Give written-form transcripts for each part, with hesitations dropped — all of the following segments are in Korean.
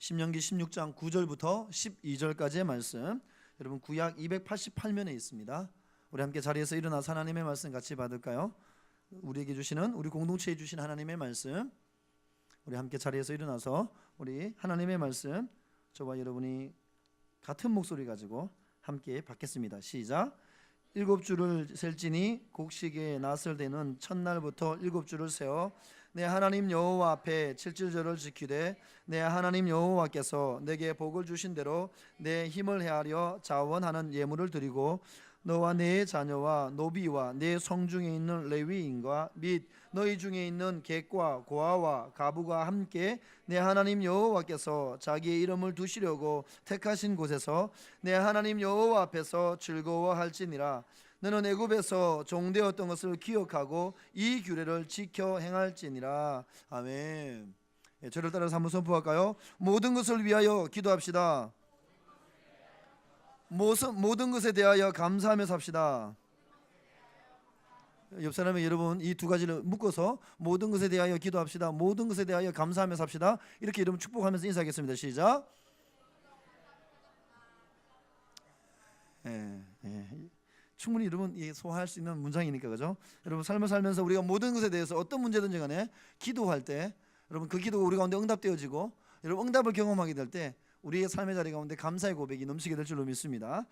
신명기 16장 9절부터 12절까지의 말씀, 여러분 구약 288면에 있습니다. 우리 함께 자리에서 일어나서 하나님의 말씀 같이 받을까요? 우리에게 주시는, 우리 공동체에 주신 하나님의 말씀, 우리 함께 자리에서 일어나서 우리 하나님의 말씀 저와 여러분이 같은 목소리 가지고 함께 받겠습니다. 시작. 7주를 셀지니 곡식에 낫을 대는 첫날부터 7주를 세어 내 하나님 여호와 앞에 7절을 지키되 내 하나님 여호와께서 내게 복을 주신 대로 내 힘을 헤아려 자원하는 예물을 드리고 너와 네 자녀와 노비와 네 성중에 있는 레위인과 및 너희 중에 있는 객과 고아와 가부가 함께 내 하나님 여호와께서 자기의 이름을 두시려고 택하신 곳에서 내 하나님 여호와 앞에서 즐거워할지니라. 너는 애굽에서 종되었던 것을 기억하고 이 규례를 지켜 행할지니라. 아멘. 저를 따라서 한번 선포할까요? 모든 것을 위하여 기도합시다. 모든 것에 대하여 감사하며 삽시다. 옆 사람의 여러분 이 두 가지를 묶어서 모든 것에 대하여 기도합시다. 모든 것에 대하여 감사하며 삽시다. 이렇게 여러분 축복하면서 인사하겠습니다. 시작. 충분히 여러분 소화할 수 있는 문장이니까, 그죠? 여러분 삶을 살면서 우리가 모든 것에 대해서 어떤 문제든지 간에 기도할 때 여러분 그 기도가 우리 가운데 응답되어지고 여러분 응답을 경험하게 될 때 우리의 삶의 자리 가운데 감사의 고백이 넘치게 될 줄로 믿습니다.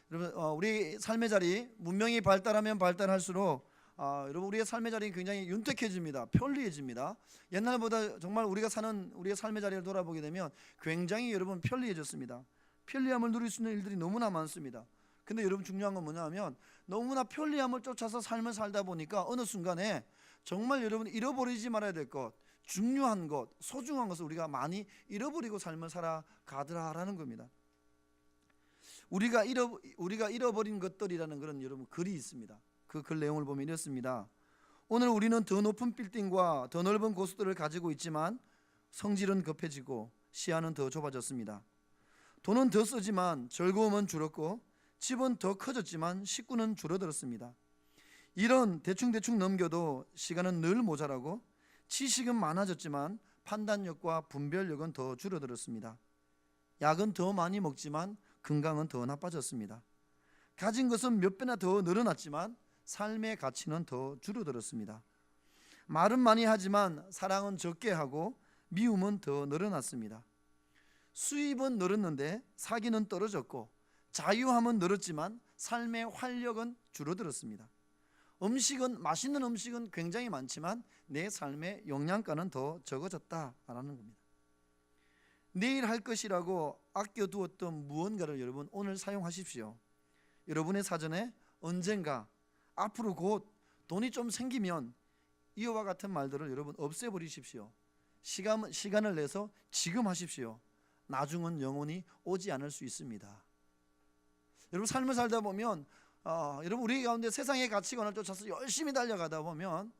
여러분 우리 삶의 자리 문명이 발달하면 발달할수록 여러분 우리의 삶의 자리는 굉장히 윤택해집니다. 편리해집니다. 옛날보다 정말 우리가 사는 우리의 삶의 자리를 돌아보게 되면 굉장히 여러분 편리해졌습니다. 편리함을 누릴 수 있는 일들이 너무나 많습니다. 근데 여러분 중요한 건 뭐냐 하면 너무나 편리함을 쫓아서 삶을 살다 보니까 어느 순간에 정말 여러분 잃어버리지 말아야 될 것, 중요한 것, 소중한 것을 우리가 많이 잃어버리고 삶을 살아가더라라는 겁니다. 우리가 잃어버린 것들이라는 그런 여러분 글이 있습니다. 그 글 내용을 보면 이렇습니다. 오늘 우리는 더 높은 빌딩과 더 넓은 고수들을 가지고 있지만 성질은 급해지고 시야는 더 좁아졌습니다. 돈은 더 쓰지만 즐거움은 줄었고 집은 더 커졌지만 식구는 줄어들었습니다. 일은 대충대충 넘겨도 시간은 늘 모자라고 지식은 많아졌지만 판단력과 분별력은 더 줄어들었습니다. 약은 더 많이 먹지만 건강은 더 나빠졌습니다. 가진 것은 몇 배나 더 늘어났지만 삶의 가치는 더 줄어들었습니다. 말은 많이 하지만 사랑은 적게 하고 미움은 더 늘어났습니다. 수입은 늘었는데 사기는 떨어졌고 자유함은 늘었지만 삶의 활력은 줄어들었습니다. 맛있는 음식은 굉장히 많지만 내 삶의 영양가는 더 적어졌다라는 겁니다. 내일 할 것이라고 아껴두었던 무언가를 여러분 오늘 사용하십시오. 여러분의 사전에 언젠가 앞으로 곧 돈이 좀 생기면 이와 같은 말들을 여러분 없애버리십시오. 시간을 내서 지금 하십시오. 나중은 영원히 오지 않을 수 있습니다. 여러분 삶을 살다 보면 여러분 우리 가운데 세상의 가치관을 쫓아서 열심히 달려가다 보면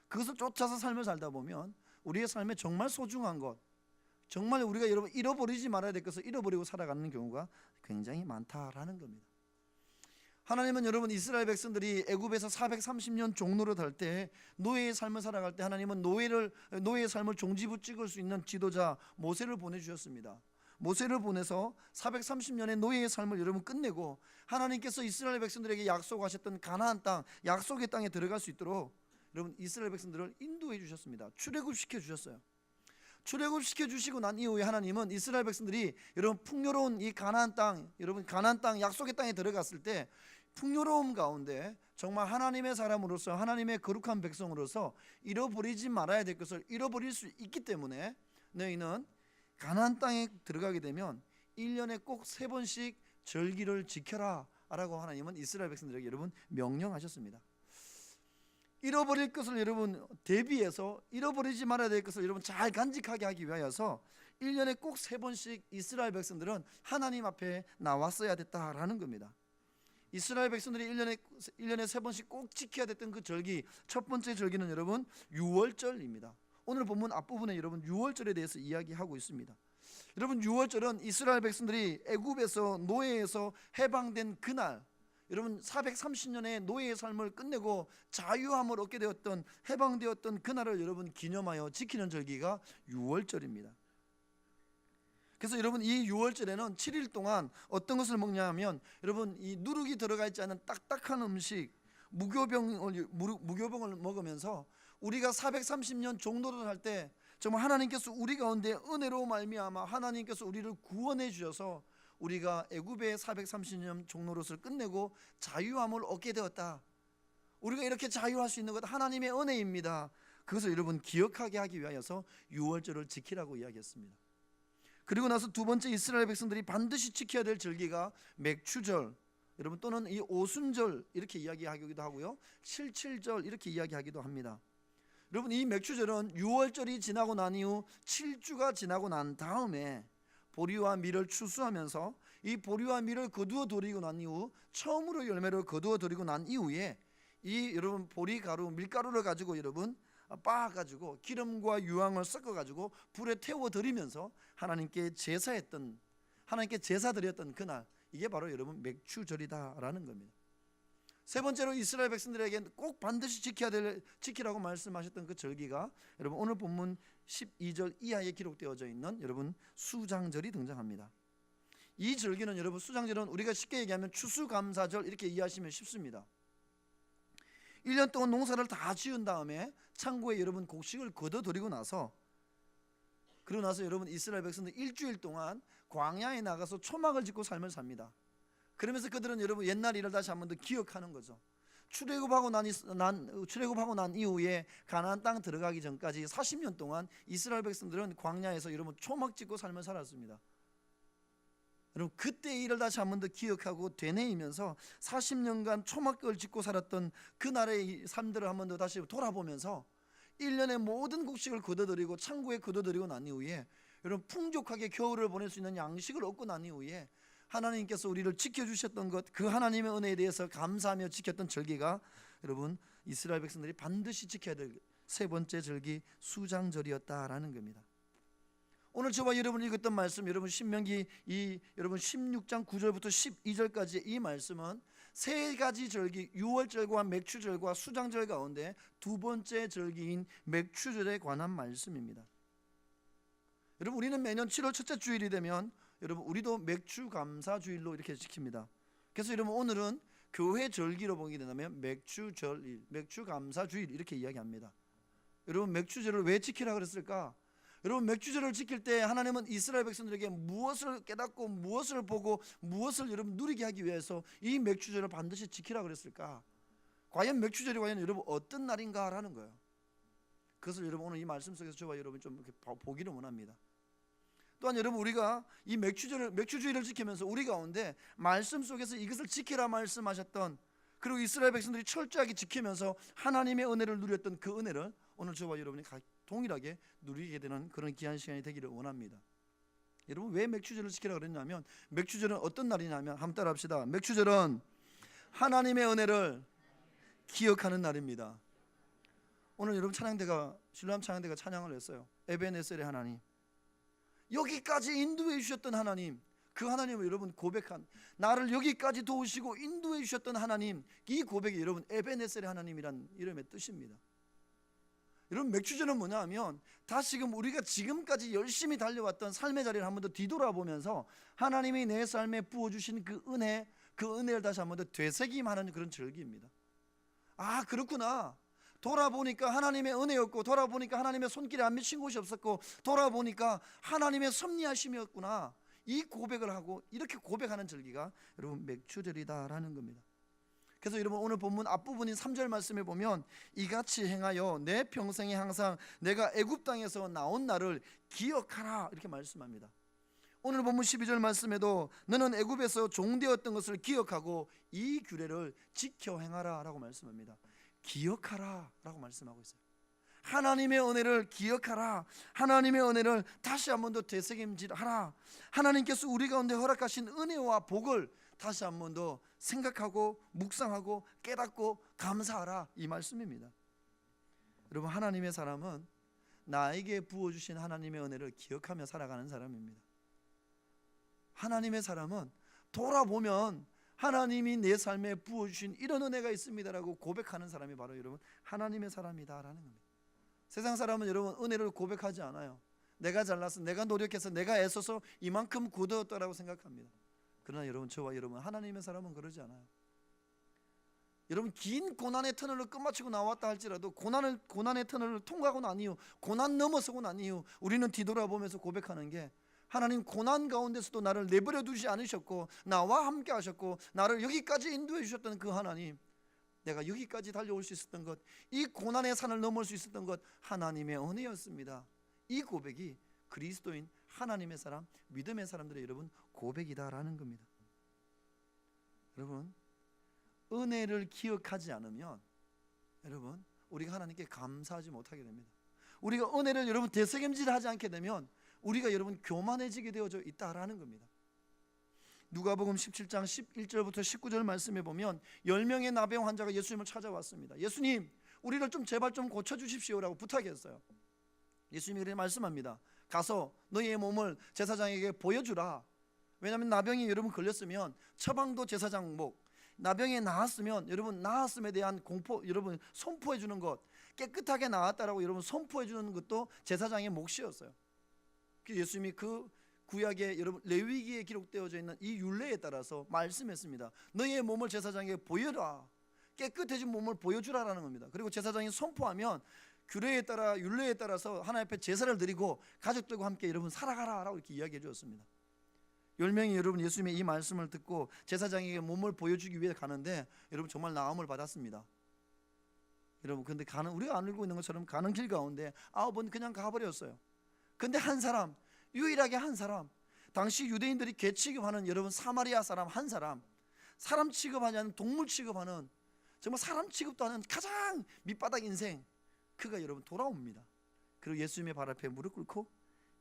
그것을 쫓아서 삶을 살다 보면 우리의 삶에 정말 소중한 것, 정말 우리가 여러분 잃어버리지 말아야 될 것을 잃어버리고 살아가는 경우가 굉장히 많다라는 겁니다. 하나님은 여러분 이스라엘 백성들이 애굽에서 430년 종노릇 할 때 노예의 삶을 살아갈 때 하나님은 노예의 삶을 종지부 찍을 수 있는 지도자 모세를 보내주셨습니다. 모세를 보내서 430년의 노예의 삶을 여러분 끝내고 하나님께서 이스라엘 백성들에게 약속하셨던 가나안 땅, 약속의 땅에 들어갈 수 있도록 여러분 이스라엘 백성들을 인도해 주셨습니다. 출애굽시켜 주셨어요. 출애굽시켜 주시고 난 이후에 하나님은 이스라엘 백성들이 여러분 풍요로운 이 가나안 땅, 여러분 가나안 땅 약속의 땅에 들어갔을 때 풍요로움 가운데 정말 하나님의 사람으로서 하나님의 거룩한 백성으로서 잃어버리지 말아야 될 것을 잃어버릴 수 있기 때문에 너희는 가나안 땅에 들어가게 되면 1년에 꼭 3번씩 절기를 지켜라 라고 하나님은 이스라엘 백성들에게 여러분 명령하셨습니다. 잃어버릴 것을 여러분 대비해서 잃어버리지 말아야 될 것을 여러분 잘 간직하게 하기 위하여서 1년에 꼭 3번씩 이스라엘 백성들은 하나님 앞에 나왔어야 됐다라는 겁니다. 이스라엘 백성들이 1년에 3번씩 꼭 지켜야 됐던 그 절기, 첫 번째 절기는 여러분 유월절입니다. 오늘 본문 앞부분에 여러분 유월절에 대해서 이야기하고 있습니다. 여러분 유월절은 이스라엘 백성들이 애굽에서 노예에서 해방된 그날, 여러분 430년의 노예의 삶을 끝내고 자유함을 얻게 되었던 해방되었던 그날을 여러분 기념하여 지키는 절기가 유월절입니다. 그래서 여러분 이 6월절에는 7일 동안 어떤 것을 먹냐 하면 여러분 이 누룩이 들어가 있지 않은 딱딱한 음식 무교병을 먹으면서 우리가 430년 종노릇을 할 때 정말 하나님께서 우리 가운데 은혜로 말미암아 하나님께서 우리를 구원해 주셔서 우리가 애굽의 430년 종노릇을 끝내고 자유함을 얻게 되었다. 우리가 이렇게 자유할 수 있는 것 하나님의 은혜입니다. 그것을 여러분 기억하게 하기 위하여서 6월절을 지키라고 이야기했습니다. 그리고 나서 두 번째 이스라엘 백성들이 반드시 지켜야 될 절기가 맥추절, 여러분 또는 이 오순절 이렇게 이야기하기도 하고요, 칠칠절 이렇게 이야기하기도 합니다. 여러분 이 맥추절은 6월절이 지나고 난 이후 7주가 지나고 난 다음에 보리와 밀을 추수하면서 이 보리와 밀을 거두어 들이고 난 이후 처음으로 열매를 거두어 들이고 난 이후에 이 여러분 보리 가루 밀가루를 가지고 여러분 빻아 가지고 기름과 유황을 섞어 가지고 불에 태워 드리면서 하나님께 제사했던, 하나님께 제사 드렸던 그날, 이게 바로 여러분 맥추절이다라는 겁니다. 세 번째로 이스라엘 백성들에게 꼭 반드시 지키라고 말씀하셨던 그 절기가 여러분 오늘 본문 12절 이하에 기록되어져 있는 여러분 수장절이 등장합니다. 이 절기는 여러분 수장절은 우리가 쉽게 얘기하면 추수감사절 이렇게 이해하시면 쉽습니다. 1년 동안 농사를 다 지은 다음에 창고에 여러분 곡식을 거둬들이고 나서, 그러고 나서 여러분 이스라엘 백성들 일주일 동안 광야에 나가서 초막을 짓고 삶을 삽니다. 그러면서 그들은 여러분 옛날 일을 다시 한 번 더 기억하는 거죠. 출애굽하고 난 이후에 가나안 땅 들어가기 전까지 40년 동안 이스라엘 백성들은 광야에서 여러분 초막 짓고 삶을 살았습니다. 여러분 그때의 일을 다시 한 번 더 기억하고 되뇌이면서 40년간 초막을 짓고 살았던 그날의 삶들을 한 번 더 다시 돌아보면서 1년의 모든 곡식을 거둬들이고 창고에 거둬들이고 난 이후에 여러분 풍족하게 겨울을 보낼 수 있는 양식을 얻고 난 이후에 하나님께서 우리를 지켜주셨던 것, 그 하나님의 은혜에 대해서 감사하며 지켰던 절기가 여러분 이스라엘 백성들이 반드시 지켜야 될 세 번째 절기 수장절이었다라는 겁니다. 오늘 저와 여러분이 읽었던 말씀, 여러분 신명기 여러분 16장 9절부터 12절까지 이 말씀은 세 가지 절기, 6월절과 맥추절과 수장절 가운데 두 번째 절기인 맥추절에 관한 말씀입니다. 여러분 우리는 매년 7월 첫째 주일이 되면 여러분 우리도 맥추감사주일로 이렇게 지킵니다. 그래서 여러분 오늘은 교회 절기로 보게 된다면 맥추절일, 맥추감사주일 이렇게 이야기합니다. 여러분 맥추절을 왜 지키라 그랬을까? 여러분 맥추절을 지킬 때 하나님은 이스라엘 백성들에게 무엇을 깨닫고 무엇을 보고 무엇을 여러분 누리게 하기 위해서 이 맥추절을 반드시 지키라 그랬을까? 과연 맥추절이 과연 여러분 어떤 날인가라는 거예요. 그것을 여러분 오늘 이 말씀 속에서 저와 여러분 좀 이렇게 보기를 원합니다. 또한 여러분 우리가 이 맥추주일을 지키면서 우리 가운데 말씀 속에서 이것을 지키라 말씀하셨던, 그리고 이스라엘 백성들이 철저하게 지키면서 하나님의 은혜를 누렸던 그 은혜를 오늘 저와 여러분이 동일하게 누리게 되는 그런 귀한 시간이 되기를 원합니다. 여러분 왜 맥추절을 지키라 그랬냐면 맥추절은 어떤 날이냐면 한번 따라합시다. 맥추절은 하나님의 은혜를 기억하는 날입니다. 오늘 여러분 신랑 찬양대가 찬양을 했어요. 에베네셀의 하나님, 여기까지 인도해 주셨던 하나님, 그 하나님을 여러분 고백한, 나를 여기까지 도우시고 인도해 주셨던 하나님, 이 고백이 여러분 에베네셀의 하나님이란 이름의 뜻입니다. 여러분 맥추절은 뭐냐 하면 다시금 우리가 지금까지 열심히 달려왔던 삶의 자리를 한 번 더 뒤돌아보면서 하나님이 내 삶에 부어주신 그 은혜를 다시 한 번 더 되새김하는 그런 절기입니다. 아 그렇구나, 돌아보니까 하나님의 은혜였고, 돌아보니까 하나님의 손길에 안 미친 곳이 없었고, 돌아보니까 하나님의 섭리하심이었구나, 이 고백을 하고 이렇게 고백하는 절기가 여러분 맥추절이다라는 겁니다. 그래서 여러분 오늘 본문 앞부분인 3절 말씀에 보면 이같이 행하여 내 평생에 항상 내가 애굽 땅에서 나온 날을 기억하라 이렇게 말씀합니다. 오늘 본문 12절 말씀에도 너는 애굽에서 종되었던 것을 기억하고 이 규례를 지켜 행하라 라고 말씀합니다. 기억하라 라고 말씀하고 있어요. 하나님의 은혜를 기억하라, 하나님의 은혜를 다시 한 번 더 되새김질하라, 하나님께서 우리 가운데 허락하신 은혜와 복을 다시 한 번 더 생각하고 묵상하고 깨닫고 감사하라, 이 말씀입니다. 여러분 하나님의 사람은 나에게 부어주신 하나님의 은혜를 기억하며 살아가는 사람입니다. 하나님의 사람은 돌아보면 하나님이 내 삶에 부어주신 이런 은혜가 있습니다라고 고백하는 사람이 바로 여러분 하나님의 사람이다라는 겁니다. 세상 사람은 여러분 은혜를 고백하지 않아요. 내가 잘나서 내가 노력해서 내가 애써서 이만큼 굳었다라고 생각합니다. 그러나 여러분, 저와 여러분 하나님의 사람은 그러지 않아요. 여러분, 긴 고난의 터널을 끝마치고 나왔다 할지라도 고난의 터널을 통과하고 난 이후, 고난 넘어서고 난 이후 우리는 뒤돌아보면서 고백하는 게, 하나님 고난 가운데서도 나를 내버려 두지 않으셨고 나와 함께 하셨고 나를 여기까지 인도해 주셨던 그 하나님, 내가 여기까지 달려올 수 있었던 것, 이 고난의 산을 넘을 수 있었던 것 하나님의 은혜였습니다. 이 고백이 그리스도인 하나님의 사람, 믿음의 사람들의 여러분 고백이다라는 겁니다. 여러분, 은혜를 기억하지 않으면 여러분 우리가 하나님께 감사하지 못하게 됩니다. 우리가 은혜를 여러분 되새김질하지 않게 되면 우리가 여러분 교만해지게 되어져 있다라는 겁니다. 누가복음 17장 11절부터 19절 말씀에 보면 10명의 나병 환자가 예수님을 찾아왔습니다. 예수님, 우리를 좀 제발 좀 고쳐주십시오라고 부탁했어요. 예수님이 그렇게 말씀합니다. 가서 너희의 몸을 제사장에게 보여주라. 왜냐하면 나병이 여러분 걸렸으면 처방도 제사장 목, 나병에 나았으면 여러분 나았음에 대한 공포, 여러분 선포해 주는 것, 깨끗하게 나았다라고 여러분 선포해 주는 것도 제사장의 몫이었어요. 예수님이 그 구약에 여러분 레위기에 기록되어져 있는 이 율례에 따라서 말씀했습니다. 너희의 몸을 제사장에게 보여라. 깨끗해진 몸을 보여주라라는 겁니다. 그리고 제사장이 선포하면 규례에 따라 율례에 따라서 하나님 앞에 제사를 드리고 가족들과 함께 여러분 살아가라라고 이렇게 이야기해 주었습니다. 10명이 여러분 예수님의 이 말씀을 듣고 제사장에게 몸을 보여주기 위해 가는데 여러분 정말 나음을 받았습니다. 여러분, 근데 우리가 안 알고 있는 것처럼 가는 길 가운데 9은 그냥 가버렸어요. 근데 한 사람, 유일하게 한 사람, 당시 유대인들이 개 취급하는 여러분 사마리아 사람 한 사람, 사람 취급하지 않는 동물 취급하는, 정말 사람 취급도 하는 가장 밑바닥 인생, 그가 여러분 돌아옵니다. 그리고 예수님의 발 앞에 무릎 꿇고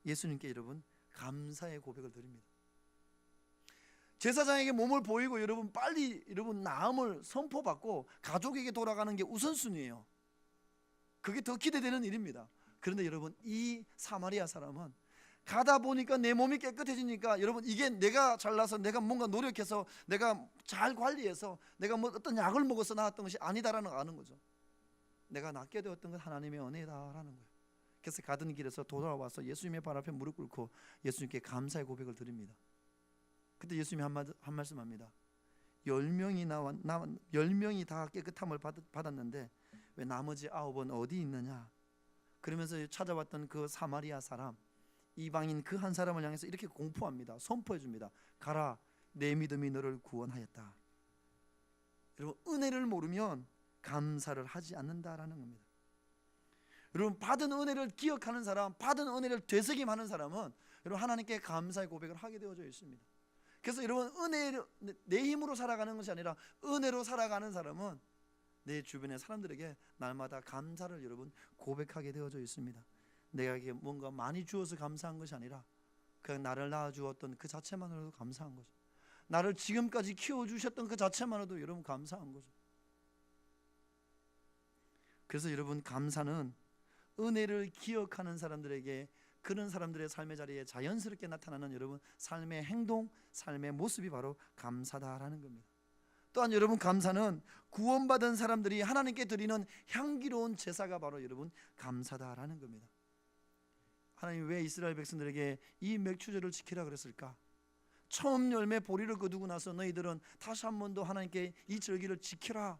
예수님께 여러분 감사의 고백을 드립니다. 제사장에게 몸을 보이고 여러분 빨리 여러분 나음을 선포받고 가족에게 돌아가는 게 우선순위예요. 그게 더 기대되는 일입니다. 그런데 여러분, 이 사마리아 사람은 가다 보니까 내 몸이 깨끗해지니까 여러분 이게 내가 잘나서 내가 뭔가 노력해서 내가 잘 관리해서 내가 뭐 어떤 약을 먹어서 나았던 것이 아니다라는 걸 아는 거죠. 내가 낫게 되었던 건 하나님의 은혜다라는 거예요. 그래서 가던 길에서 돌아와서 예수님의 발 앞에 무릎 꿇고 예수님께 감사의 고백을 드립니다. 그때 예수님이 한 말씀합니다. 10명이 다 깨끗함을 받았는데 왜 나머지 9은 어디 있느냐? 그러면서 찾아왔던 그 사마리아 사람, 이방인 그 한 사람을 향해서 이렇게 공포합니다. 선포해 줍니다. 가라, 내 믿음이 너를 구원하였다. 여러분, 은혜를 모르면 감사를 하지 않는다라는 겁니다. 여러분, 받은 은혜를 기억하는 사람, 받은 은혜를 되새김하는 사람은 여러분 하나님께 감사의 고백을 하게 되어져 있습니다. 그래서 여러분, 은혜를 내 힘으로 살아가는 것이 아니라 은혜로 살아가는 사람은 내 주변의 사람들에게 날마다 감사를 여러분 고백하게 되어져 있습니다. 내게 뭔가 많이 주어서 감사한 것이 아니라 그냥 나를 낳아주었던 그 자체만으로도 감사한 거죠. 나를 지금까지 키워주셨던 그 자체만으로도 여러분 감사한 거죠. 그래서 여러분, 감사는 은혜를 기억하는 사람들에게, 그런 사람들의 삶의 자리에 자연스럽게 나타나는 여러분 삶의 행동, 삶의 모습이 바로 감사다라는 겁니다. 또한 여러분, 감사는 구원받은 사람들이 하나님께 드리는 향기로운 제사가 바로 여러분 감사다라는 겁니다. 하나님 왜 이스라엘 백성들에게 이 맥추제를 지키라 그랬을까? 처음 열매 보리를 거두고 나서 너희들은 다시 한 번 더 하나님께 이 절기를 지키라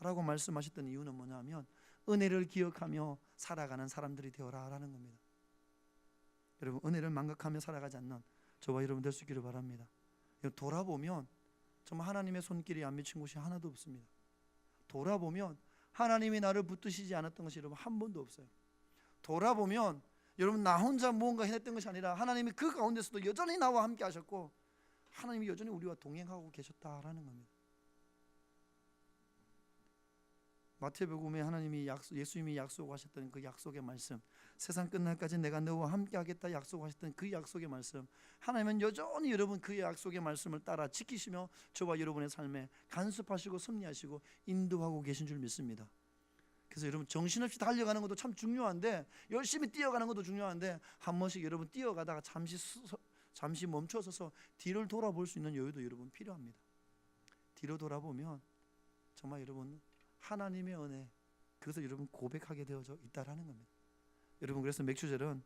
라고 말씀하셨던 이유는 뭐냐면 은혜를 기억하며 살아가는 사람들이 되어라 라는 겁니다. 여러분, 은혜를 망각하며 살아가지 않는 저와 여러분 될 수 있기를 바랍니다. 돌아보면 정말 하나님의 손길이 안 미친 곳이 하나도 없습니다. 돌아보면 하나님이 나를 붙드시지 않았던 것이 여러분 한 번도 없어요. 돌아보면 여러분 나 혼자 무언가 해냈던 것이 아니라 하나님이 그 가운데서도 여전히 나와 함께 하셨고 하나님이 여전히 우리와 동행하고 계셨다라는 겁니다. 마태복음에 하나님이 예수님이 약속하셨던 그 약속의 말씀, 세상 끝날까지 내가 너와 함께 하겠다 약속하셨던 그 약속의 말씀, 하나님은 여전히 여러분 그 약속의 말씀을 따라 지키시며 저와 여러분의 삶에 간섭하시고 섭리하시고 인도하고 계신 줄 믿습니다. 그래서 여러분, 정신없이 달려가는 것도 참 중요한데, 열심히 뛰어가는 것도 중요한데, 한 번씩 여러분 뛰어가다가 잠시 멈춰서서 뒤를 돌아볼 수 있는 여유도 여러분 필요합니다. 뒤로 돌아보면 정말 여러분 하나님의 은혜, 그래서 여러분 고백하게 되어져 있다라는 겁니다. 여러분, 그래서 맥주절은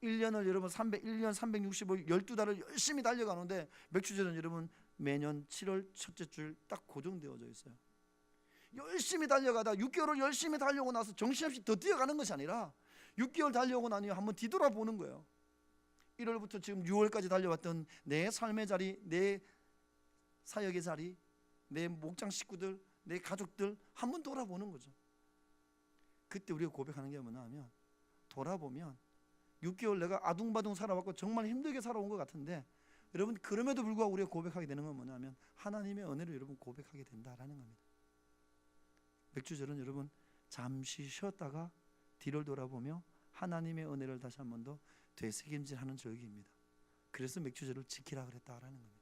1년을 여러분 1년 365일 12달을 열심히 달려가는데 맥추절은 여러분 매년 7월 첫째 줄 딱 고정되어져 있어요. 열심히 달려가다 6개월을 열심히 달려오고 나서 정신없이 더 뛰어가는 것이 아니라 6개월 달려오고 나니 한번 뒤돌아보는 거예요. 1월부터 지금 6월까지 달려왔던 내 삶의 자리, 내 사역의 자리, 내 목장 식구들, 내 가족들 한번 돌아보는 거죠. 그때 우리가 고백하는 게 뭐냐 하면, 돌아보면 6개월 내가 아둥바둥 살아왔고 정말 힘들게 살아온 것 같은데, 여러분 그럼에도 불구하고 우리가 고백하게 되는 건 뭐냐 하면 하나님의 은혜를 여러분 고백하게 된다라는 겁니다. 맥주절은 여러분 잠시 쉬었다가 뒤를 돌아보며 하나님의 은혜를 다시 한 번 더 되새김질하는 절기입니다. 그래서 맥주절을 지키라 그랬다라는 겁니다.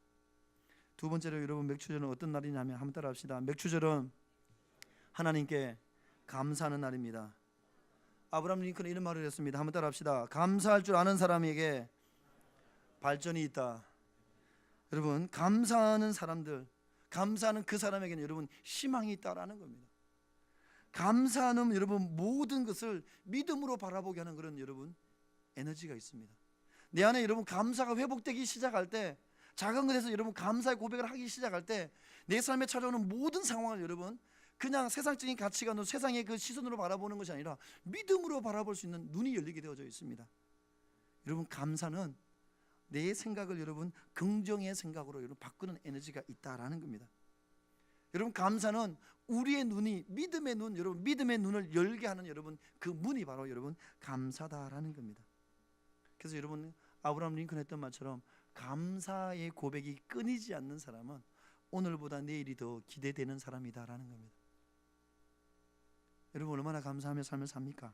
두 번째로 여러분 맥주절은 어떤 날이냐면, 한번 따라 합시다. 맥주절은 하나님께 감사하는 날입니다. 아브라함 링컨은 이런 말을 했습니다. 한번 따라 합시다. 감사할 줄 아는 사람에게 발전이 있다. 여러분 감사하는 사람들, 감사하는 그 사람에게는 여러분 희망이 있다라는 겁니다. 감사하는 여러분 모든 것을 믿음으로 바라보게 하는 그런 여러분 에너지가 있습니다. 내 안에 여러분 감사가 회복되기 시작할 때, 작은 것에서 여러분 감사의 고백을 하기 시작할 때, 내 삶에 찾아오는 모든 상황을 여러분 그냥 세상적인 가치관으로, 세상의 그 시선으로 바라보는 것이 아니라 믿음으로 바라볼 수 있는 눈이 열리게 되어져 있습니다. 여러분 감사는 내 생각을 여러분 긍정의 생각으로 여러분 바꾸는 에너지가 있다라는 겁니다. 여러분 감사는 우리의 눈이 믿음의 눈, 여러분 믿음의 눈을 열게 하는 여러분 그 문이 바로 여러분 감사다라는 겁니다. 그래서 여러분 아브라함 링컨 했던 말처럼 감사의 고백이 끊이지 않는 사람은 오늘보다 내일이 더 기대되는 사람이다라는 겁니다. 여러분 얼마나 감사하며 삶을 삽니까?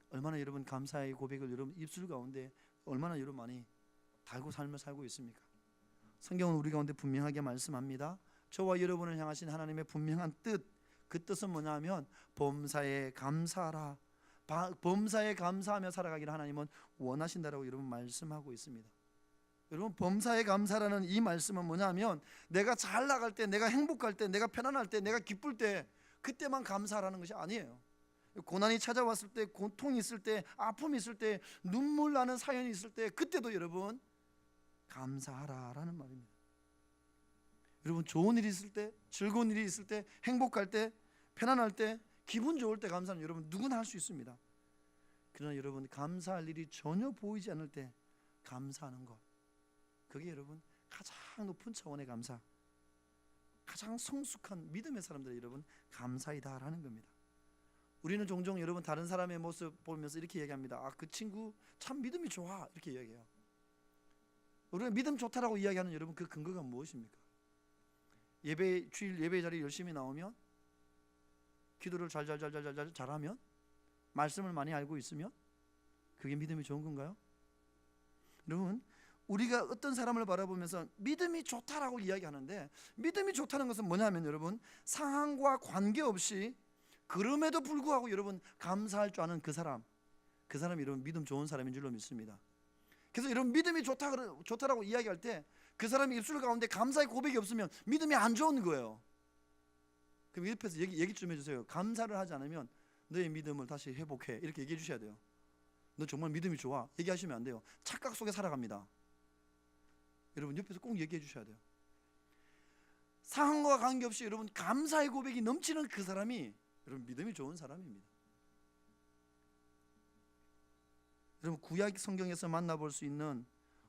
얼마나 여러분 감사의 고백을 여러분 입술 가운데 얼마나 여러분 많이 달고 삶을 살고 있습니까? 성경은 우리 가운데 분명하게 말씀합니다. 저와 여러분을 향하신 하나님의 분명한 뜻, 그 뜻은 뭐냐 하면 범사에 감사하라, 범사에 감사하며 살아가기를 하나님은 원하신다라고 여러분 말씀하고 있습니다. 여러분 범사에 감사라는 이 말씀은 뭐냐 하면, 내가 잘 나갈 때, 내가 행복할 때, 내가 편안할 때, 내가 기쁠 때 그때만 감사하라는 것이 아니에요. 고난이 찾아왔을 때, 고통이 있을 때, 아픔이 있을 때, 눈물 나는 사연이 있을 때 그때도 여러분 감사하라라는 말입니다. 여러분 좋은 일이 있을 때, 즐거운 일이 있을 때, 행복할 때, 편안할 때, 기분 좋을 때 감사는 여러분 누구나 할 수 있습니다. 그러나 여러분 감사할 일이 전혀 보이지 않을 때 감사하는 것, 그게 여러분 가장 높은 차원의 감사, 가장 성숙한 믿음의 사람들이 여러분 감사이다라는 겁니다. 우리는 종종 여러분 다른 사람의 모습 보면서 이렇게 얘기합니다. 아, 그 친구 참 믿음이 좋아, 이렇게 이야기해요. 우리가 믿음 좋다라고 이야기하는 여러분 그 근거가 무엇입니까? 주일 예배 자리에 열심히 나오면, 기도를 잘하면, 말씀을 많이 알고 있으면 그게 믿음이 좋은 건가요? 여러분 우리가 어떤 사람을 바라보면서 믿음이 좋다라고 이야기하는데, 믿음이 좋다는 것은 뭐냐면 여러분 상황과 관계없이 그럼에도 불구하고 여러분 감사할 줄 아는 그 사람이 여러분 믿음 좋은 사람인 줄로 믿습니다. 그래서 여러분 믿음이 좋다라고 이야기할 때 그 사람이 입술 가운데 감사의 고백이 없으면 믿음이 안 좋은 거예요. 그럼 옆에서 얘기 좀 해주세요. 감사를 하지 않으면 너의 믿음을 다시 회복해, 이렇게 얘기해 주셔야 돼요. 너 정말 믿음이 좋아, 얘기하시면 안 돼요. 착각 속에 살아갑니다. 여러분 옆에서 꼭 얘기해 주셔야 돼요. 상황과 관계없이 여러분 감사의 고백이 넘치는 그 사람이 여러분 믿음이 좋은 사람입니다. 여러분 구약 성경에서 만나볼 수 있는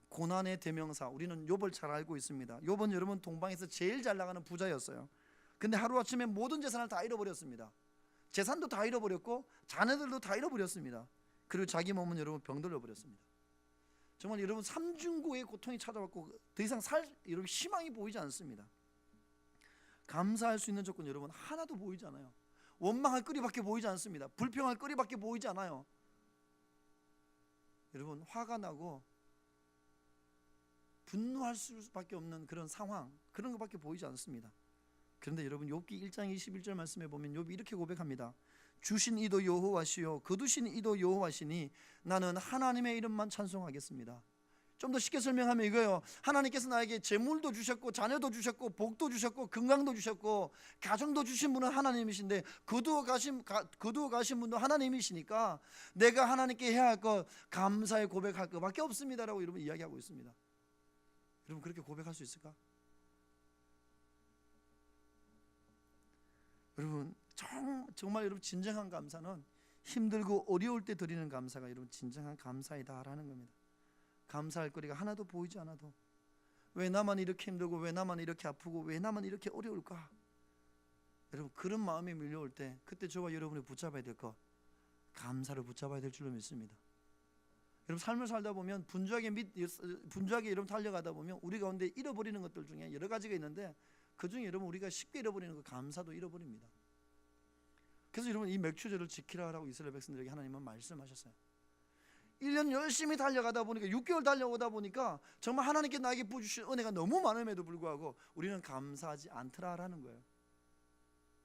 고난의 대명사, 우리는 욥을 잘 알고 있습니다. 욥은 여러분 동방에서 제일 잘 나가는 부자였어요. 근데 하루아침에 모든 재산을 다 잃어버렸습니다. 재산도 다 잃어버렸고 자녀들도 다 잃어버렸습니다. 그리고 자기 몸은 여러분 병들어 버렸습니다. 정말 여러분 삼중고의 고통이 찾아왔고 더 이상 여러분 희망이 보이지 않습니다. 감사할 수 있는 조건 여러분 하나도 보이지 않아요. 원망할 거리밖에 보이지 않습니다. 불평할 거리밖에 보이지 않아요. 여러분 화가 나고 분노할 수밖에 없는 그런 상황, 그런 것밖에 보이지 않습니다. 그런데 여러분 욥기 1장 21절 말씀에 보면 욥이 이렇게 고백합니다. 주신 이도 여호와시요 거두신 이도 여호와시니 나는 하나님의 이름만 찬송하겠습니다. 좀 더 쉽게 설명하면 이거예요. 하나님께서 나에게 재물도 주셨고 자녀도 주셨고 복도 주셨고 건강도 주셨고 가정도 주신 분은 하나님이신데 거두어 가신 분도 하나님이시니까 내가 하나님께 해야 할 것 감사의 고백할 것밖에 없습니다라고 여러분 이야기하고 있습니다. 여러분 그렇게 고백할 수 있을까? 여러분 정말 여러분 진정한 감사는 힘들고 어려울 때 드리는 감사가 여러분 진정한 감사이다라는 겁니다. 감사할 거리가 하나도 보이지 않아도 왜 나만 이렇게 힘들고 왜 나만 이렇게 아프고 왜 나만 이렇게 어려울까? 여러분 그런 마음이 밀려올 때 그때 저와 여러분이 붙잡아야 될 것 감사를 붙잡아야 될 줄로 믿습니다. 여러분 삶을 살다 보면 분주하게 여러분 달려가다 보면 우리 가운데 잃어버리는 것들 중에 여러 가지가 있는데 그 중에 여러분 우리가 쉽게 잃어버리는 그 감사도 잃어버립니다. 그래서 여러분 이 맥추절을 지키라라고 이스라엘 백성들에게 하나님은 말씀하셨어요. 1년 열심히 달려가다 보니까 6개월 달려오다 보니까 정말 하나님께 나에게 부어주신 은혜가 너무 많음에도 불구하고 우리는 감사하지 않더라라는 거예요.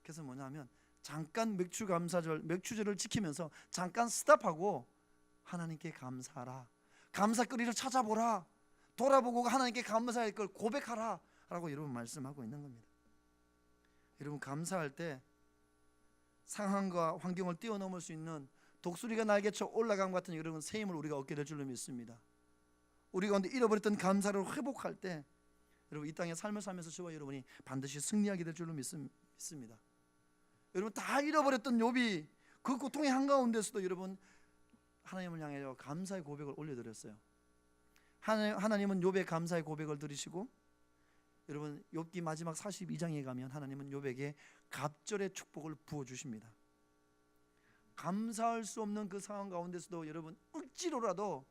그래서 뭐냐면 잠깐 맥추절을 지키면서 잠깐 스탑하고 하나님께 감사하라, 감사거리를 찾아보라, 돌아보고 하나님께 감사할 걸 고백하라 라고 여러분 말씀하고 있는 겁니다. 여러분 감사할 때 상황과 환경을 뛰어넘을 수 있는 독수리가 날개쳐 올라감 같은 여러분 새 힘을 우리가 얻게 될 줄로 믿습니다. 우리 가운데 잃어버렸던 감사를 회복할 때 여러분 이 땅의 삶을 살면서 저와 여러분이 반드시 승리하게 될 줄로 믿습니다. 여러분 다 잃어버렸던 욥이 그 고통의 한가운데서도 여러분 하나님을 향해 감사의 고백을 올려드렸어요. 하나님은 욥의 감사의 고백을 들으시고 여러분 욥기 마지막 42장에 가면 하나님은 욥에게 갑절의 축복을 부어주십니다. 감사할 수 없는 그 상황 가운데서도 여러분 억지로라도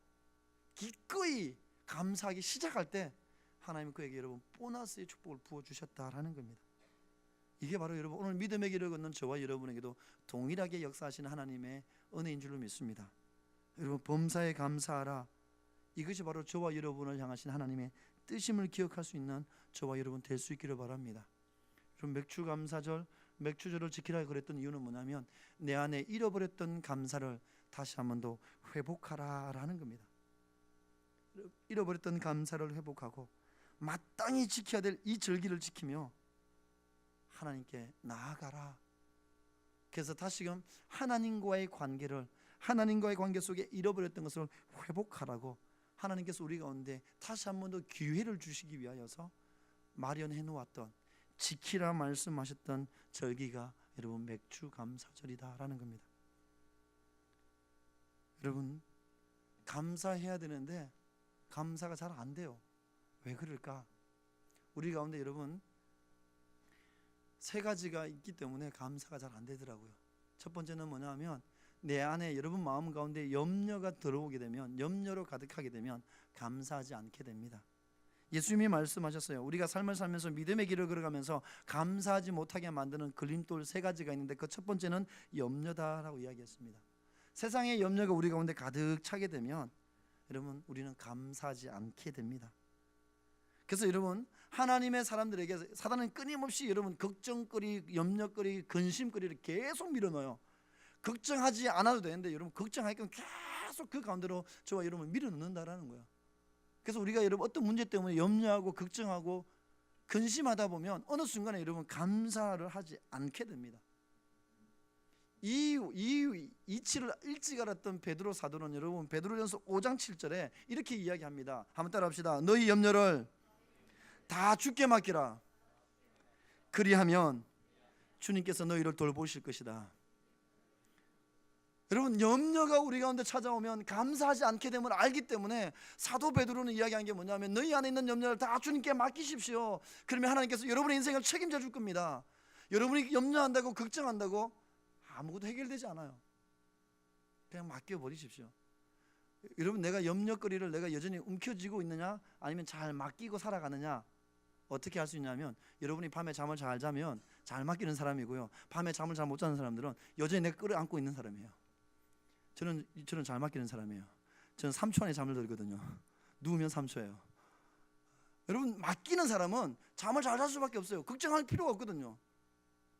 기꺼이 감사하기 시작할 때 하나님은 그에게 여러분 보너스의 축복을 부어주셨다라는 겁니다. 이게 바로 여러분 오늘 믿음의 길을 걷는 저와 여러분에게도 동일하게 역사하시는 하나님의 은혜인 줄로 믿습니다. 여러분 범사에 감사하라, 이것이 바로 저와 여러분을 향하신 하나님의 뜻임을 기억할 수 있는 저와 여러분 될 수 있기를 바랍니다. 그럼 맥추절을 지키라 그랬던 이유는 뭐냐면 내 안에 잃어버렸던 감사를 다시 한 번 더 회복하라라는 겁니다. 잃어버렸던 감사를 회복하고 마땅히 지켜야 될 이 절기를 지키며 하나님께 나아가라. 그래서 다시금 하나님과의 관계 속에 잃어버렸던 것을 회복하라고 하나님께서 우리 가운데 다시 한 번 더 기회를 주시기 위하여서 마련해 놓았던 지키라 말씀하셨던 절기가 여러분 맥추감사절이다라는 겁니다. 여러분 감사해야 되는데 감사가 잘 안 돼요. 왜 그럴까? 우리 가운데 여러분 세 가지가 있기 때문에 감사가 잘 안 되더라고요. 첫 번째는 뭐냐면 내 안에 여러분 마음 가운데 염려가 들어오게 되면, 염려로 가득하게 되면 감사하지 않게 됩니다. 예수님이 말씀하셨어요. 우리가 삶을 살면서 믿음의 길을 걸어가면서 감사하지 못하게 만드는 걸림돌 세 가지가 있는데 그 첫 번째는 염려다라고 이야기했습니다. 세상의 염려가 우리 가운데 가득 차게 되면 여러분 우리는 감사하지 않게 됩니다. 그래서 여러분 하나님의 사람들에게 사단은 끊임없이 여러분 걱정거리, 염려거리, 근심거리를 계속 밀어넣어요. 걱정하지 않아도 되는데 여러분 걱정할 건 계속 그 가운데로 저와 여러분 밀어넣는다라는 거예요. 그래서 우리가 여러분 어떤 문제 때문에 염려하고 걱정하고 근심하다 보면 어느 순간에 여러분 감사를 하지 않게 됩니다. 이 이치를 일찍 알았던 베드로 사도는 여러분 베드로전서 5장 7절에 이렇게 이야기합니다. 한번 따라합시다. 너희 염려를 다 주께 맡기라. 그리하면 주님께서 너희를 돌보실 것이다. 여러분 염려가 우리 가운데 찾아오면 감사하지 않게 됨을 알기 때문에 사도 베드로는 이야기한 게 뭐냐면 너희 안에 있는 염려를 다 주님께 맡기십시오. 그러면 하나님께서 여러분의 인생을 책임져 줄 겁니다. 여러분이 염려한다고 걱정한다고 아무것도 해결되지 않아요. 그냥 맡겨버리십시오. 여러분 내가 염려거리를 내가 여전히 움켜쥐고 있느냐 아니면 잘 맡기고 살아가느냐 어떻게 할 수 있냐면 여러분이 밤에 잠을 잘 자면 잘 맡기는 사람이고요. 밤에 잠을 잘 못 자는 사람들은 여전히 내가 끌어안고 있는 사람이에요. 저는 잘 맡기는 사람이에요. 저는 3초 안에 잠을 들거든요. 누우면 3초예요. 여러분 맡기는 사람은 잠을 잘 잘 수밖에 없어요. 걱정할 필요가 없거든요.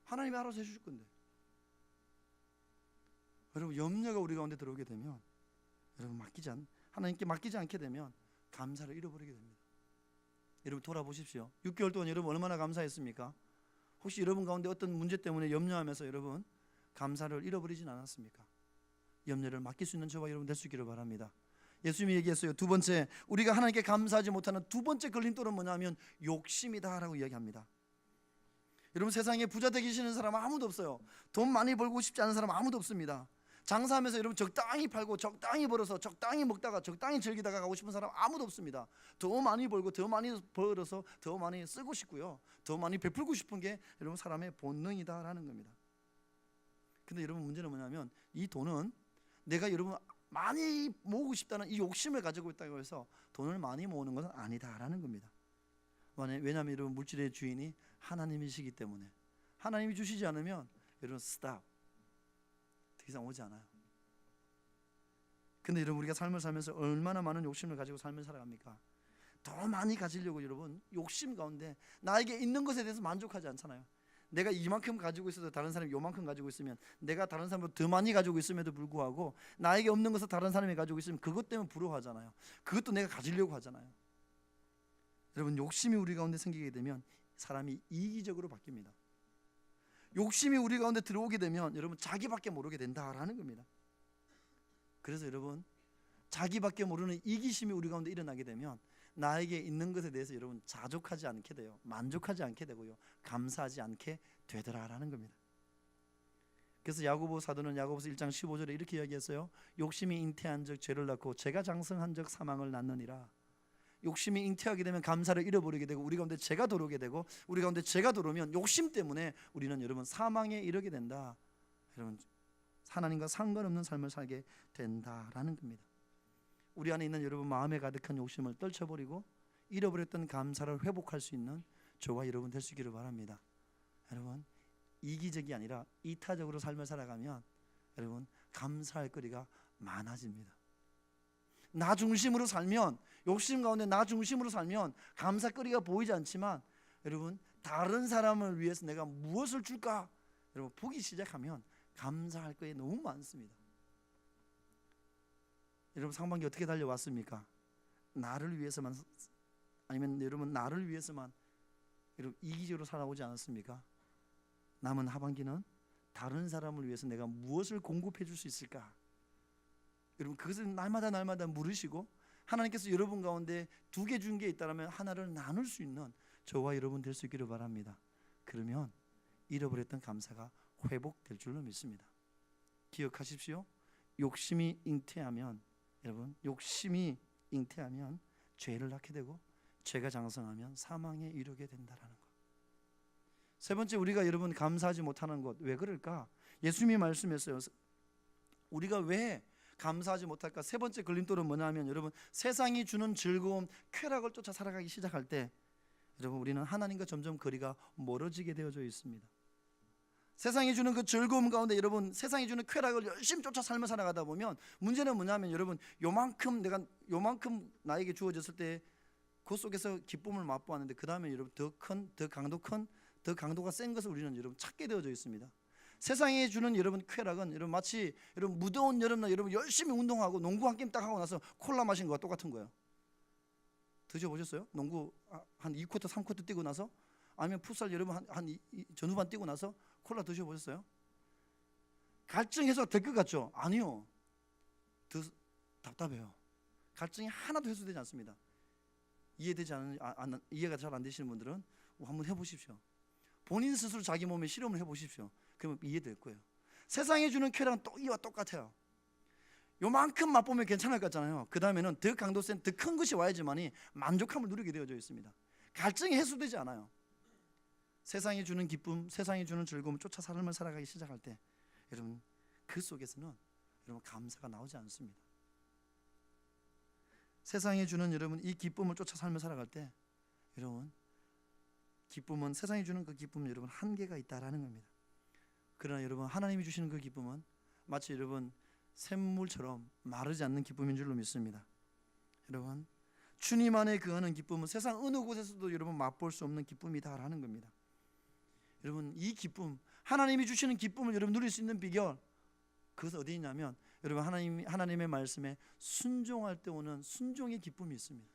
하나님이 알아서 해주실 건데. 여러분 염려가 우리 가운데 들어오게 되면 여러분 하나님께 맡기지 않게 되면 감사를 잃어버리게 됩니다. 여러분 돌아보십시오. 6개월 동안 여러분 얼마나 감사했습니까? 혹시 여러분 가운데 어떤 문제 때문에 염려하면서 여러분 감사를 잃어버리진 않았습니까? 염려를 맡길 수 있는 저와 여러분 될 수 있기를 바랍니다. 예수님이 얘기했어요. 두 번째, 우리가 하나님께 감사하지 못하는 두 번째 걸림돌은 뭐냐면 욕심이다라고 이야기합니다. 여러분 세상에 부자 되기 싫은 사람 아무도 없어요. 돈 많이 벌고 싶지 않은 사람 아무도 없습니다. 장사하면서 여러분 적당히 팔고 적당히 벌어서 적당히 먹다가 적당히 즐기다가 가고 싶은 사람 아무도 없습니다. 더 많이 벌고 더 많이 벌어서 더 많이 쓰고 싶고요, 더 많이 베풀고 싶은 게 여러분 사람의 본능이다라는 겁니다. 근데 여러분 문제는 뭐냐면 이 돈은 내가 여러분 많이 모으고 싶다는 이 욕심을 가지고 있다고 해서 돈을 많이 모으는 것은 아니다라는 겁니다. 왜냐하면 여러분 물질의 주인이 하나님이시기 때문에 하나님이 주시지 않으면 여러분 스탑, 더 이상 오지 않아요. 근데 여러분 우리가 삶을 살면서 얼마나 많은 욕심을 가지고 삶을 살아갑니까? 더 많이 가지려고 여러분 욕심 가운데 나에게 있는 것에 대해서 만족하지 않잖아요. 내가 이만큼 가지고 있어도 다른 사람이 요만큼 가지고 있으면, 내가 다른 사람보다 더 많이 가지고 있음에도 불구하고 나에게 없는 것을 다른 사람이 가지고 있으면 그것 때문에 부러워하잖아요. 그것도 내가 가지려고 하잖아요. 여러분 욕심이 우리 가운데 생기게 되면 사람이 이기적으로 바뀝니다. 욕심이 우리 가운데 들어오게 되면 여러분 자기밖에 모르게 된다라는 겁니다. 그래서 여러분 자기밖에 모르는 이기심이 우리 가운데 일어나게 되면 나에게 있는 것에 대해서 여러분 자족하지 않게 돼요. 만족하지 않게 되고요, 감사하지 않게 되더라라는 겁니다. 그래서 야고보 사도는 야고보서 1장 15절에 이렇게 이야기했어요. 욕심이 잉태한 적 죄를 낳고 죄가 장성한 적 사망을 낳느니라. 욕심이 잉태하게 되면 감사를 잃어버리게 되고 우리 가운데 죄가 들어오게 되고 우리 가운데 죄가 들어오면 욕심 때문에 우리는 여러분 사망에 이르게 된다. 여러분 하나님과 상관없는 삶을 살게 된다라는 겁니다. 우리 안에 있는 여러분 마음에 가득한 욕심을 떨쳐버리고 잃어버렸던 감사를 회복할 수 있는 저와 여러분 될 수 있기를 바랍니다. 여러분 이기적이 아니라 이타적으로 삶을 살아가면 여러분 감사할 거리가 많아집니다. 나 중심으로 살면, 욕심 가운데 나 중심으로 살면 감사거리가 보이지 않지만 여러분 다른 사람을 위해서 내가 무엇을 줄까 여러분 보기 시작하면 감사할 거에 너무 많습니다. 여러분 상반기 어떻게 달려왔습니까? 나를 위해서만, 아니면 여러분 나를 위해서만 여러분 이기적으로 살아오지 않았습니까? 남은 하반기는 다른 사람을 위해서 내가 무엇을 공급해 줄 수 있을까? 여러분 그것을 날마다 물으시고 하나님께서 여러분 가운데 2개 준 게 있다면 하나를 나눌 수 있는 저와 여러분 될 수 있기를 바랍니다. 그러면 잃어버렸던 감사가 회복될 줄로 믿습니다. 기억하십시오. 욕심이 잉태하면 여러분 욕심이 잉태하면 죄를 낳게 되고 죄가 장성하면 사망에 이르게 된다라는 것. 세 번째, 우리가 여러분 감사하지 못하는 것 왜 그럴까? 예수님이 말씀했어요. 우리가 왜 감사하지 못할까? 세 번째 걸림돌은 뭐냐면 여러분 세상이 주는 즐거움, 쾌락을 쫓아 살아가기 시작할 때 여러분 우리는 하나님과 점점 거리가 멀어지게 되어져 있습니다. 세상이 주는 그 즐거움 가운데 여러분 세상이 주는 쾌락을 열심히 쫓아 삶을 살아가다 보면 문제는 뭐냐면 여러분 요만큼 나에게 주어졌을 때 그 속에서 기쁨을 맛보았는데 그 다음에 여러분 더 강도가 센 것을 우리는 여러분 찾게 되어져 있습니다. 세상에 주는 여러분 쾌락은 여러분 마치 여러분 무더운 여름날 여러분 열심히 운동하고 농구 한 게임 딱 하고 나서 콜라 마신 거와 똑같은 거예요. 드셔보셨어요? 농구 한 2쿼터 3쿼터 뛰고 나서, 아니면 풋살 여러분 한 전후반 뛰고 나서 콜라 드셔보셨어요? 갈증 해소가 될 것 같죠? 아니요. 더 답답해요. 갈증이 하나도 해소되지 않습니다. 이해가 잘 안 되시는 분들은 한번 해보십시오. 본인 스스로 자기 몸에 실험을 해보십시오. 그러면 이해될 거예요. 세상에 주는 쾌락은 또 이와 똑같아요. 요만큼 맛보면 괜찮을 것 같잖아요. 그 다음에는 더 강도 센 더 큰 것이 와야지만이 만족함을 누리게 되어져 있습니다. 갈증이 해소되지 않아요. 세상이 주는 기쁨, 세상이 주는 즐거움 쫓아 삶을 살아가기 시작할 때 여러분 그 속에서는 여러분 감사가 나오지 않습니다. 세상이 주는 여러분 이 기쁨을 쫓아 삶을 살아갈 때 여러분 기쁨은, 세상이 주는 그 기쁨은 여러분 한계가 있다라는 겁니다. 그러나 여러분 하나님이 주시는 그 기쁨은 마치 여러분 샘물처럼 마르지 않는 기쁨인 줄로 믿습니다. 여러분 주님 안에 거하는 기쁨은 세상 어느 곳에서도 여러분 맛볼 수 없는 기쁨이다라는 겁니다. 여러분 이 기쁨, 하나님이 주시는 기쁨을 여러분 누릴 수 있는 비결, 그것은 어디 있냐면 여러분 하나님의 말씀에 순종할 때 오는 순종의 기쁨이 있습니다.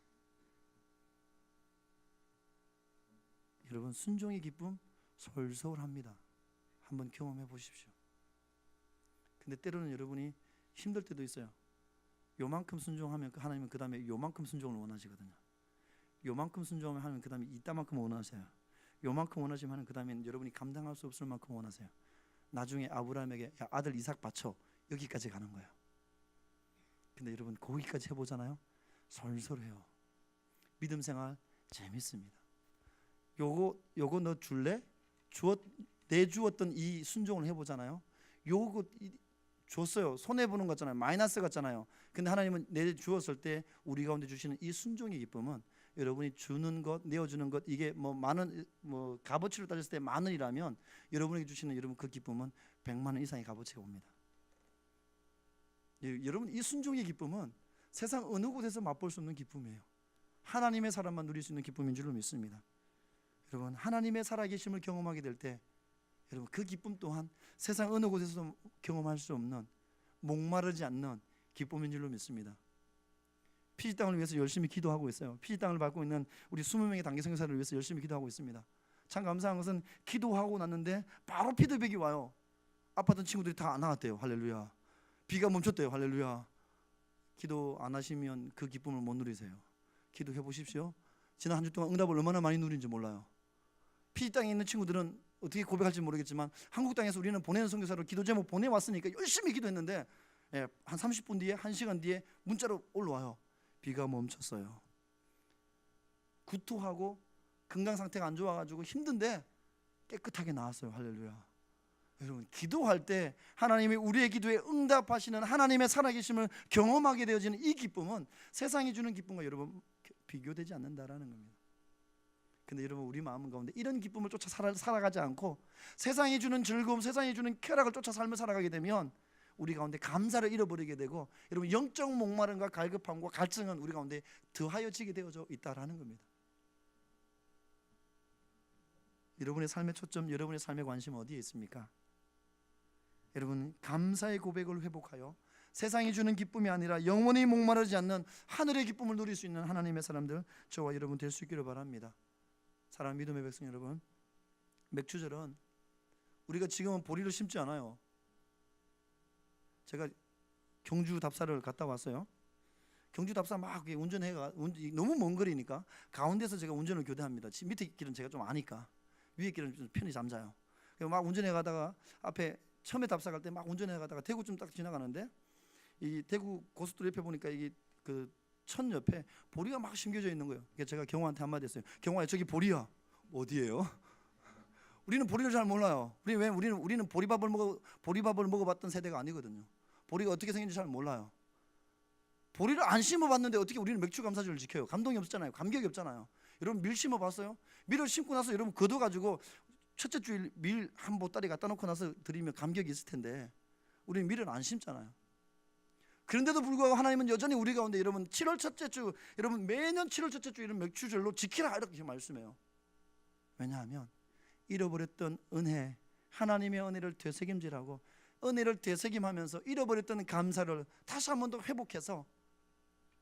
여러분 순종의 기쁨 솔솔합니다. 한번 경험해 보십시오. 근데 때로는 여러분이 힘들 때도 있어요. 요만큼 순종하면 하나님은 그 다음에 요만큼 순종을 원하시거든요. 요만큼 순종하면 하나님은 그 다음에 이따만큼 원하세요. 요만큼 원하시면 그 다음에는 여러분이 감당할 수 없을 만큼 원하세요. 나중에 아브라함에게 야, 아들 이삭 바쳐, 여기까지 가는 거예요. 근데 여러분 거기까지 해보잖아요. 솔솔해요. 믿음 생활 재밌습니다. 요거 너 줄래? 내주었던 이 순종을 해보잖아요. 요거 줬어요. 손해보는 거잖아요. 마이너스 같잖아요. 근데 하나님은 내주었을 때 우리 가운데 주시는 이 순종의 기쁨은 여러분이 주는 것, 내어주는 것, 이게 뭐 값어치로 따졌을 때 10,000원이라면 여러분에게 주시는 여러분 그 기쁨은 100만 원 이상의 값어치가 옵니다. 여러분 이 순종의 기쁨은 세상 어느 곳에서 맛볼 수 없는 기쁨이에요. 하나님의 사람만 누릴 수 있는 기쁨인 줄로 믿습니다. 여러분 하나님의 살아계심을 경험하게 될 때 여러분 그 기쁨 또한 세상 어느 곳에서도 경험할 수 없는 목마르지 않는 기쁨인 줄로 믿습니다. 피지 땅을 위해서 열심히 기도하고 있어요. 피지 땅을 밟고 있는 우리 20명의 단기 선교사를 위해서 열심히 기도하고 있습니다. 참 감사한 것은 기도하고 났는데 바로 피드백이 와요. 아팠던 친구들이 다 나았대요. 할렐루야. 비가 멈췄대요. 할렐루야. 기도 안 하시면 그 기쁨을 못 누리세요. 기도해 보십시오. 지난 한 주 동안 응답을 얼마나 많이 누린지 몰라요. 피지 땅에 있는 친구들은 어떻게 고백할지 모르겠지만 한국 땅에서 우리는 보내는 선교사로 기도 제목 보내왔으니까 열심히 기도했는데 한 30분 뒤에 1시간 뒤에 문자로 올라와요. 비가 멈췄어요. 구토하고 건강 상태가 안 좋아가지고 힘든데 깨끗하게 나왔어요. 할렐루야. 여러분 기도할 때 하나님이 우리의 기도에 응답하시는 하나님의 살아계심을 경험하게 되어지는 이 기쁨은 세상이 주는 기쁨과 여러분 비교되지 않는다라는 겁니다. 근데 여러분 우리 마음 가운데 이런 기쁨을 쫓아 살아가지 않고 세상이 주는 즐거움, 세상이 주는 쾌락을 쫓아 삶을 살아가게 되면 우리 가운데 감사를 잃어버리게 되고 여러분 영적 목마름과 갈급함과 갈증은 우리 가운데 더하여지게 되어져 있다라는 겁니다. 여러분의 삶의 초점, 여러분의 삶의 관심 어디에 있습니까? 여러분 감사의 고백을 회복하여 세상이 주는 기쁨이 아니라 영원히 목마르지 않는 하늘의 기쁨을 누릴 수 있는 하나님의 사람들 저와 여러분 될 수 있기를 바랍니다. 사랑하는 믿음의 백성 여러분, 맥주절은 우리가 지금은 보리를 심지 않아요. 제가 경주 답사를 갔다 왔어요. 경주 답사 막 운전해가 너무 먼 거리니까 가운데서 제가 운전을 교대합니다. 밑에 길은 제가 좀 아니까 위에 길은 좀 편히 잠자요. 막 운전해 가다가 앞에 처음에 답사 갈 때 막 운전해 가다가 대구쯤 딱 지나가는데 이 대구 고속도로 옆에 보니까 이게 그 천 옆에 보리가 막 심겨져 있는 거예요. 그래서 제가 경호한테 한마디 했어요. 경호야 저기 보리야. 어디예요? 우리는 보리를 잘 몰라요. 우리는 보리밥을 먹어봤던 세대가 아니거든요. 보리가 어떻게 생긴지 잘 몰라요. 보리를 안 심어봤는데 어떻게 우리는 맥주 감사절을 지켜요? 감동이 없잖아요. 감격이 없잖아요. 여러분 밀 심어봤어요? 밀을 심고 나서 여러분 걷어가지고 첫째 주일 밀 한 보따리 갖다 놓고 나서 드리면 감격이 있을 텐데 우리는 밀을 안 심잖아요. 그런데도 불구하고 하나님은 여전히 우리 가운데 여러분 7월 첫째 주 여러분 매년 7월 첫째 주 이런 맥주절로 지키라 이렇게 말씀해요. 왜냐하면 잃어버렸던 은혜, 하나님의 은혜를 되새김질하고 은혜를 되새김하면서 잃어버렸던 감사를 다시 한 번 더 회복해서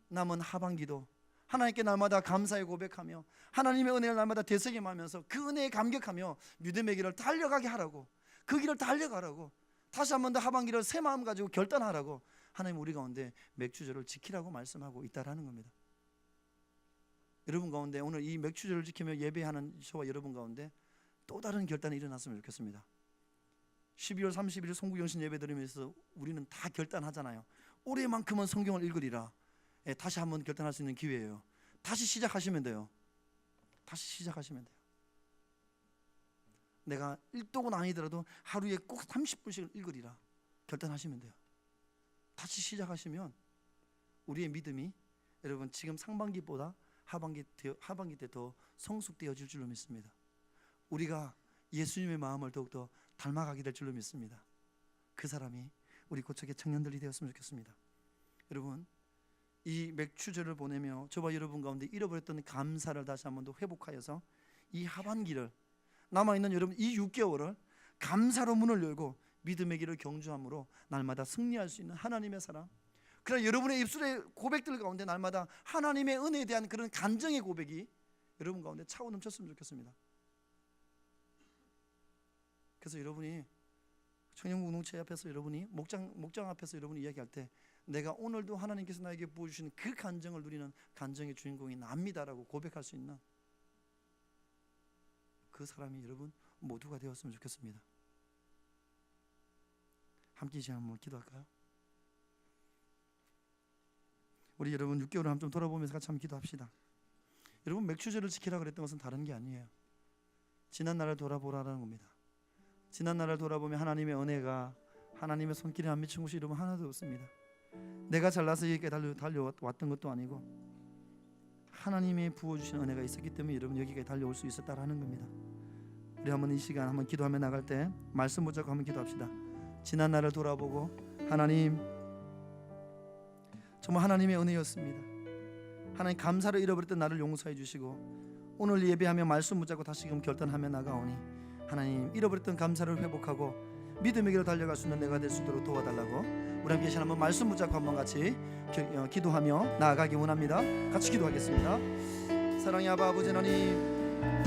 남은 하반기도 하나님께 날마다 감사의 고백하며 하나님의 은혜를 날마다 되새김하면서 그 은혜에 감격하며 믿음의 길을 달려가게 하라고, 그 길을 달려가라고, 다시 한 번 더 하반기를 새 마음 가지고 결단하라고 하나님 우리 가운데 맥주절을 지키라고 말씀하고 있다라는 겁니다. 여러분 가운데 오늘 이 맥주절을 지키며 예배하는 저와 여러분 가운데 또 다른 결단이 일어났으면 좋겠습니다. 12월 30일 송구영신 예배 드리면서 우리는 다 결단하잖아요. 올해만큼은 성경을 읽으리라. 다시 한번 결단할 수 있는 기회예요. 다시 시작하시면 돼요. 다시 시작하시면 돼요. 내가 1독은 아니더라도 하루에 꼭 30분씩 읽으리라 결단하시면 돼요. 다시 시작하시면 우리의 믿음이 여러분 지금 상반기보다 하반기 때 더 성숙되어질 줄로 믿습니다. 우리가 예수님의 마음을 더욱더 닮아가게 될 줄로 믿습니다. 그 사람이 우리 고척의 청년들이 되었으면 좋겠습니다. 여러분 이 맥주절을 보내며 저와 여러분 가운데 잃어버렸던 감사를 다시 한 번 더 회복하여서 이 하반기를 남아있는 여러분 이 6개월을 감사로 문을 열고 믿음의 길을 경주함으로 날마다 승리할 수 있는 하나님의 사랑, 그러나 여러분의 입술의 고백들 가운데 날마다 하나님의 은혜에 대한 그런 간증의 고백이 여러분 가운데 차고 넘쳤으면 좋겠습니다. 그래서 여러분이 청년 공동체 앞에서 여러분이 목장 앞에서 여러분이 이야기할 때 내가 오늘도 하나님께서 나에게 부어주시는 그 간정을 누리는 간정의 주인공이 납니다라고 고백할 수 있는 그 사람이 여러분 모두가 되었으면 좋겠습니다. 함께 이제 한번 기도할까요? 우리 여러분 6개월을 한번 좀 돌아보면서 같이 한번 기도합시다. 여러분 맥추제를 지키라 그랬던 것은 다른 게 아니에요. 지난 날을 돌아보라는 겁니다. 지난 날을 돌아보면 하나님의 은혜가 하나님의 손길이 안 미친 곳이 여러분 하나도 없습니다. 내가 잘나서 여기까지 달려왔던 것도 아니고 하나님이 부어주신 은혜가 있었기 때문에 여러분 여기까지 달려올 수 있었다라는 겁니다. 우리 한번 이 시간 한번 기도하며 나갈 때 말씀 붙잡고 한번 기도합시다. 지난 날을 돌아보고 하나님 정말 하나님의 은혜였습니다. 하나님 감사로 잃어버렸던 나를 용서해 주시고 오늘 예배하며 말씀 붙잡고 다시금 결단하며 나가오니 하나님 잃어버렸던 감사를 회복하고 믿음의 길로 달려갈 수 있는 내가 될 수 있도록 도와달라고 우리 함께 다시 한번 말씀 붙잡고 한번 같이 기도하며 나아가기 원합니다. 같이 기도하겠습니다. 사랑의 아버지 하나님,